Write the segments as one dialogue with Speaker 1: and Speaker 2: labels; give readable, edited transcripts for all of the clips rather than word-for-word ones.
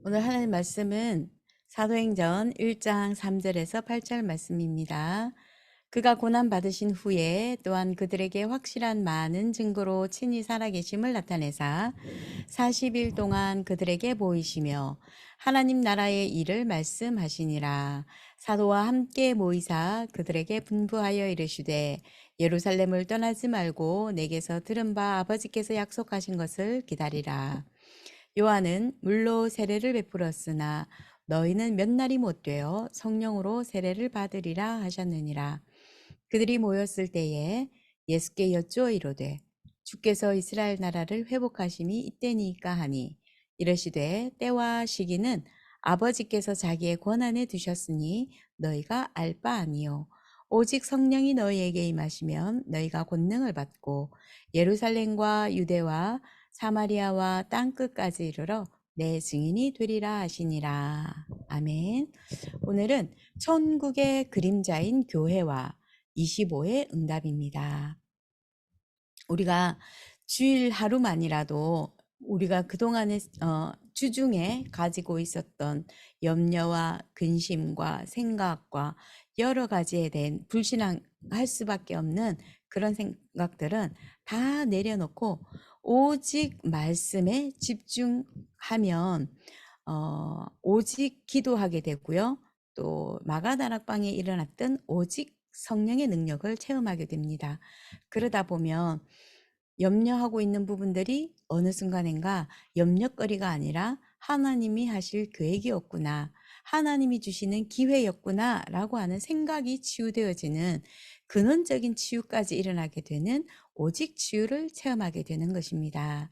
Speaker 1: 오늘 하나님 말씀은 사도행전 1장 3절에서 8절 말씀입니다. 그가 고난 받으신 후에 또한 그들에게 확실한 많은 증거로 친히 살아계심을 나타내사 40일 동안 그들에게 보이시며 하나님 나라의 일을 말씀하시니라. 사도와 함께 모이사 그들에게 분부하여 이르시되 예루살렘을 떠나지 말고 내게서 들은 바 아버지께서 약속하신 것을 기다리라. 요한은 물로 세례를 베풀었으나 너희는 몇 날이 못 되어 성령으로 세례를 받으리라 하셨느니라. 그들이 모였을 때에 예수께 여쭈어 이르되 주께서 이스라엘 나라를 회복하심이 이때니까 하니 이르시되 때와 시기는 아버지께서 자기의 권한에 두셨으니 너희가 알 바 아니요 오직 성령이 너희에게 임하시면 너희가 권능을 받고 예루살렘과 유대와 사마리아와 땅끝까지 이르러 내 증인이 되리라 하시니라. 아멘. 오늘은 천국의 그림자인 교회와 25의 응답입니다. 우리가 주일 하루만이라도 우리가 그동안에 주중에 가지고 있었던 염려와 근심과 생각과 여러 가지에 대한 불신앙할 수밖에 없는 그런 생각들은 다 내려놓고 오직 말씀에 집중하면 오직 기도하게 되고요. 또 마가다락방에 일어났던 오직 성령의 능력을 체험하게 됩니다. 그러다 보면 염려하고 있는 부분들이 어느 순간인가 염려거리가 아니라 하나님이 하실 계획이었구나, 하나님이 주시는 기회였구나 라고 하는 생각이 치유되어지는 근원적인 치유까지 일어나게 되는 오직 치유를 체험하게 되는 것입니다.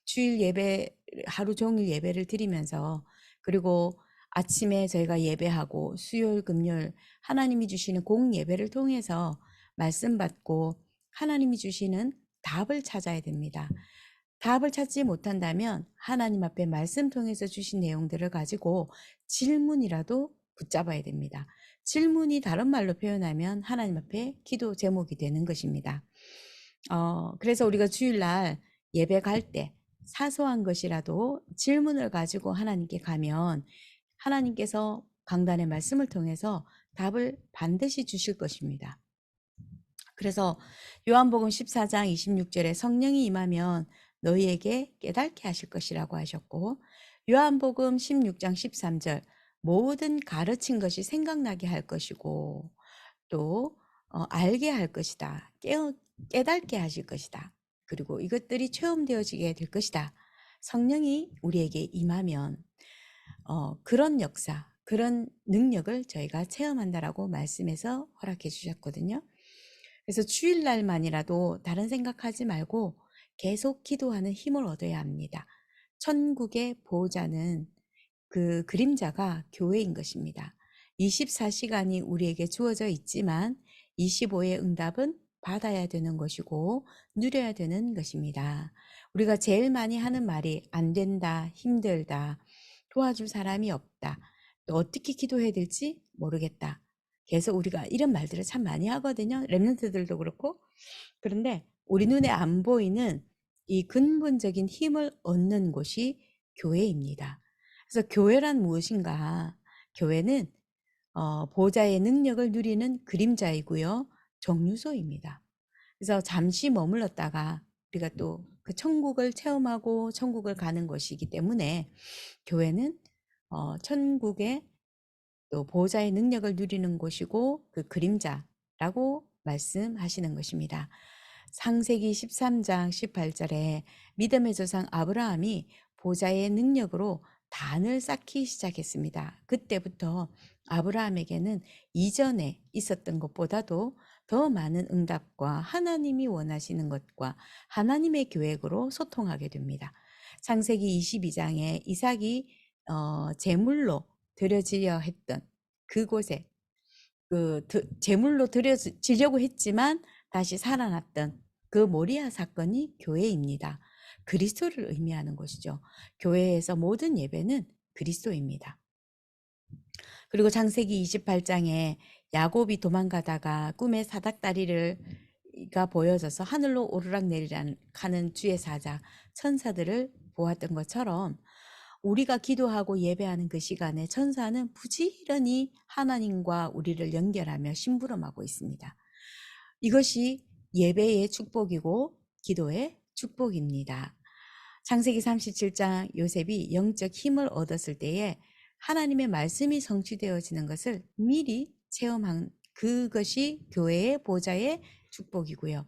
Speaker 1: 주일 예배, 하루 종일 예배를 드리면서 그리고 아침에 저희가 예배하고 수요일, 금요일 하나님이 주시는 공예배를 통해서 말씀 받고 하나님이 주시는 답을 찾아야 됩니다. 답을 찾지 못한다면 하나님 앞에 말씀 통해서 주신 내용들을 가지고 질문이라도 붙잡아야 됩니다. 질문이 다른 말로 표현하면 하나님 앞에 기도 제목이 되는 것입니다. 그래서 우리가 주일날 예배 갈 때 사소한 것이라도 질문을 가지고 하나님께 가면 하나님께서 강단의 말씀을 통해서 답을 반드시 주실 것입니다. 그래서 요한복음 14장 26절에 성령이 임하면 너희에게 깨닫게 하실 것이라고 하셨고, 요한복음 16장 13절 모든 가르친 것이 생각나게 할 것이고 또 알게 할 것이다. 깨닫게 하실 것이다. 그리고 이것들이 체험되어지게 될 것이다. 성령이 우리에게 임하면 그런 역사, 그런 능력을 저희가 체험한다라고 말씀에서 허락해 주셨거든요. 그래서 주일날만이라도 다른 생각하지 말고 계속 기도하는 힘을 얻어야 합니다. 천국의 보호자는 그 그림자가 교회인 것입니다. 24시간이 우리에게 주어져 있지만 25의 응답은 받아야 되는 것이고 누려야 되는 것입니다. 우리가 제일 많이 하는 말이 안 된다, 힘들다, 도와줄 사람이 없다, 또 어떻게 기도해야 될지 모르겠다. 그래서 우리가 이런 말들을 참 많이 하거든요. 랩런트들도 그렇고. 그런데 우리 눈에 안 보이는 이 근본적인 힘을 얻는 곳이 교회입니다. 그래서 교회란 무엇인가? 교회는 보좌의 능력을 누리는 그림자이고요. 정류소입니다. 그래서 잠시 머물렀다가 우리가 또 그 천국을 체험하고 천국을 가는 것이기 때문에 교회는 천국의 또 보호자의 능력을 누리는 곳이고 그 그림자라고 말씀하시는 것입니다. 창세기 13장 18절에 믿음의 조상 아브라함이 보호자의 능력으로 단을 쌓기 시작했습니다. 그때부터 아브라함에게는 이전에 있었던 것보다도 더 많은 응답과 하나님이 원하시는 것과 하나님의 계획으로 소통하게 됩니다. 창세기 22장에 이삭이 제물로 드려지려 했던 그곳에 제물로 드려지려고 했지만 다시 살아났던 그 모리아 사건이 교회입니다. 그리스도를 의미하는 것이죠. 교회에서 모든 예배는 그리스도입니다. 그리고 창세기 28장에 야곱이 도망가다가 꿈에 사닥다리가 보여져서 하늘로 오르락 내리락 하는 주의 사자 천사들을 보았던 것처럼 우리가 기도하고 예배하는 그 시간에 천사는 부지런히 하나님과 우리를 연결하며 심부름하고 있습니다. 이것이 예배의 축복이고 기도의 축복입니다. 창세기 37장 요셉이 영적 힘을 얻었을 때에 하나님의 말씀이 성취되어지는 것을 미리 체험한 그것이 교회의 보좌의 축복이고요.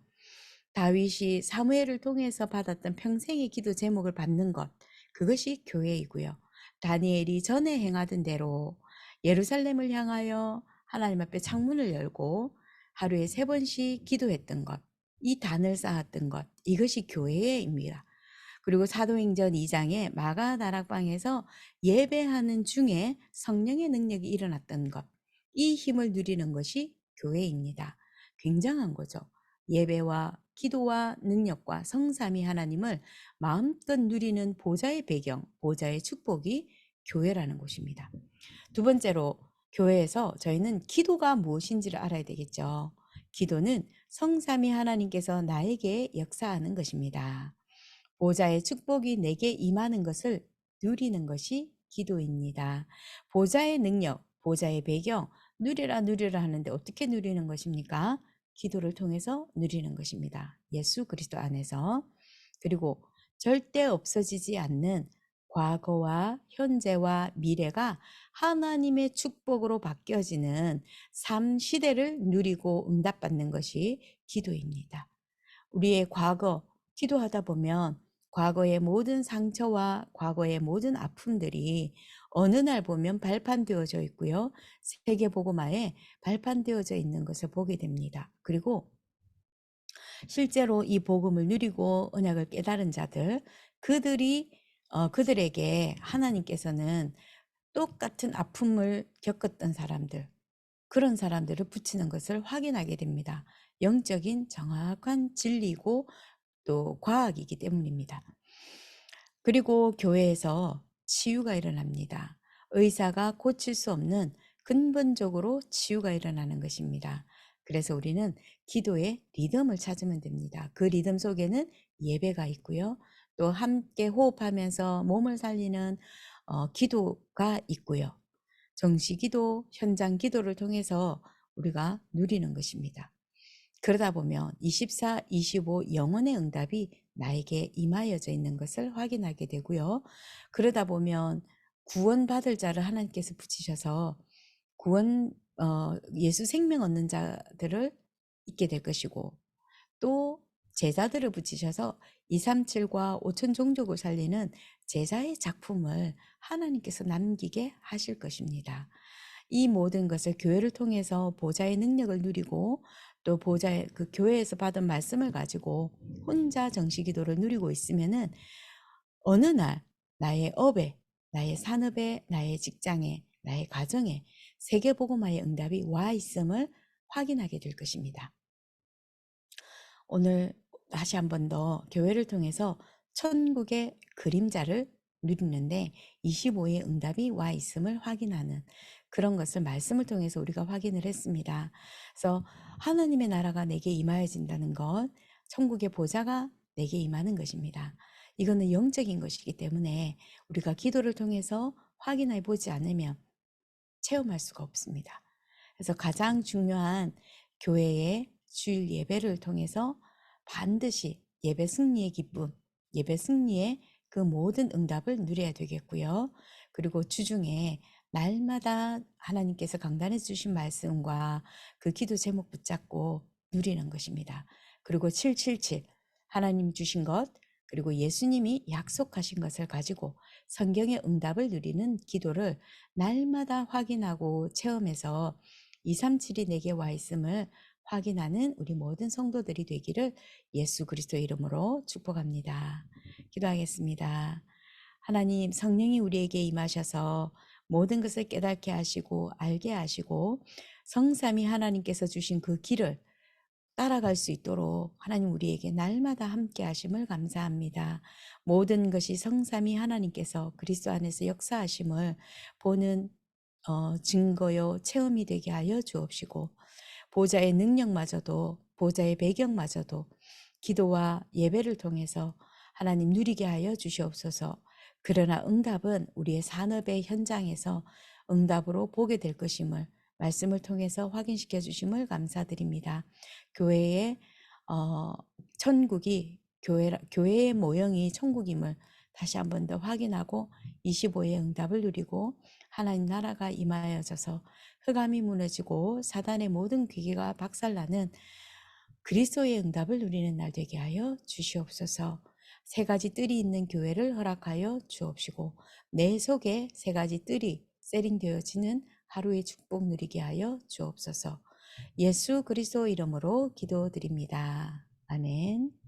Speaker 1: 다윗이 사무엘을 통해서 받았던 평생의 기도 제목을 받는 것, 그것이 교회이고요. 다니엘이 전에 행하던 대로 예루살렘을 향하여 하나님 앞에 창문을 열고 하루에 3번씩 기도했던 것, 이 단을 쌓았던 것, 이것이 교회입니다. 그리고 사도행전 2장에 마가 다락방에서 예배하는 중에 성령의 능력이 일어났던 것, 이 힘을 누리는 것이 교회입니다. 굉장한 거죠. 예배와 기도와 능력과 성삼위 하나님을 마음껏 누리는 보좌의 배경, 보좌의 축복이 교회라는 곳입니다. 두 번째로 교회에서 저희는 기도가 무엇인지를 알아야 되겠죠. 기도는 성삼위 하나님께서 나에게 역사하는 것입니다. 보좌의 축복이 내게 임하는 것을 누리는 것이 기도입니다. 보좌의 능력, 보좌의 배경, 누리라 누리라 하는데 어떻게 누리는 것입니까? 기도를 통해서 누리는 것입니다. 예수 그리스도 안에서. 그리고 절대 없어지지 않는 과거와 현재와 미래가 하나님의 축복으로 바뀌어지는 삶 시대를 누리고 응답받는 것이 기도입니다. 우리의 과거, 기도하다 보면 과거의 모든 상처와 과거의 모든 아픔들이 어느 날 보면 발판되어져 있고요. 세계복음화에 발판되어져 있는 것을 보게 됩니다. 그리고 실제로 이 복음을 누리고 언약을 깨달은 자들, 그들에게 하나님께서는 똑같은 아픔을 겪었던 사람들, 그런 사람들을 붙이는 것을 확인하게 됩니다. 영적인 정확한 진리고 또 과학이기 때문입니다. 그리고 교회에서 치유가 일어납니다. 의사가 고칠 수 없는 근본적으로 치유가 일어나는 것입니다. 그래서 우리는 기도의 리듬을 찾으면 됩니다. 그 리듬 속에는 예배가 있고요. 또 함께 호흡하면서 몸을 살리는 기도가 있고요. 정시기도, 현장 기도를 통해서 우리가 누리는 것입니다. 그러다 보면 24, 25 영혼의 응답이 나에게 임하여져 있는 것을 확인하게 되고요. 그러다 보면 구원받을 자를 하나님께서 붙이셔서 예수 생명 얻는 자들을 있게 될 것이고, 또 제자들을 붙이셔서 237과 5천 종족을 살리는 제자의 작품을 하나님께서 남기게 하실 것입니다. 이 모든 것을 교회를 통해서 보좌의 능력을 누리고 또 보좌의 그 교회에서 받은 말씀을 가지고 혼자 정시기도를 누리고 있으면은 어느 날 나의 업에, 나의 산업에, 나의 직장에, 나의 가정에 세계복음화의 응답이 와 있음을 확인하게 될 것입니다. 오늘 다시 한 번 더 교회를 통해서 천국의 그림자를 누리는데 25의 응답이 와 있음을 확인하는 그런 것을 말씀을 통해서 우리가 확인을 했습니다. 그래서 하나님의 나라가 내게 임하여진다는 것, 천국의 보좌가 내게 임하는 것입니다. 이거는 영적인 것이기 때문에 우리가 기도를 통해서 확인해 보지 않으면 체험할 수가 없습니다. 그래서 가장 중요한 교회의 주일 예배를 통해서 반드시 예배 승리의 기쁨, 예배 승리의 그 모든 응답을 누려야 되겠고요. 그리고 주중에 날마다 하나님께서 강단해 주신 말씀과 그 기도 제목 붙잡고 누리는 것입니다. 그리고 777 하나님 주신 것, 그리고 예수님이 약속하신 것을 가지고 성경의 응답을 누리는 기도를 날마다 확인하고 체험해서 237이 내게 와 있음을 확인하는 우리 모든 성도들이 되기를 예수 그리스도의 이름으로 축복합니다. 기도하겠습니다. 하나님, 성령이 우리에게 임하셔서 모든 것을 깨닫게 하시고 알게 하시고 성삼위 하나님께서 주신 그 길을 따라갈 수 있도록 하나님 우리에게 날마다 함께 하심을 감사합니다. 모든 것이 성삼위 하나님께서 그리스도 안에서 역사하심을 보는 증거요 체험이 되게 하여 주옵시고, 보좌의 능력마저도, 보좌의 배경마저도 기도와 예배를 통해서 하나님 누리게 하여 주시옵소서. 그러나 응답은 우리의 산업의 현장에서 응답으로 보게 될 것임을 말씀을 통해서 확인시켜 주심을 감사드립니다. 교회의 어, 천국이 교회의 모형이 천국임을 다시 한 번 더 확인하고 25의 응답을 누리고 하나님 나라가 임하여져서 흑암이 무너지고 사단의 모든 귀계가 박살나는 그리스도의 응답을 누리는 날 되게 하여 주시옵소서. 세 가지 뜰이 있는 교회를 허락하여 주옵시고 내 속에 세 가지 뜰이 세팅되어지는 하루의 축복 누리게 하여 주옵소서. 예수 그리스도 이름으로 기도드립니다. 아멘.